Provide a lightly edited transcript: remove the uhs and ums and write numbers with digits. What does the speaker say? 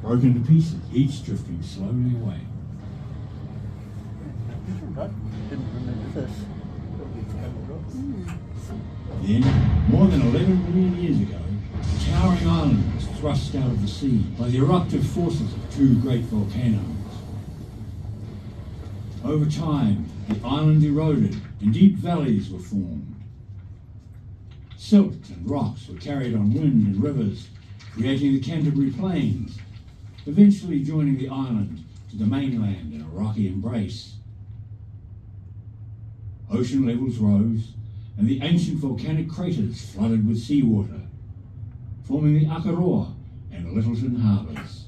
broken to pieces, each drifting slowly away. Didn't remember this. Then, more than 11 million years ago, the towering island was thrust out of the sea by the eruptive forces of two great volcanoes. Over time, the island eroded and deep valleys were formed. Silt and rocks were carried on wind and rivers, creating the Canterbury Plains, eventually joining the island to the mainland in a rocky embrace. Ocean levels rose, and the ancient volcanic craters flooded with seawater, forming the Akaroa and Littleton harbours.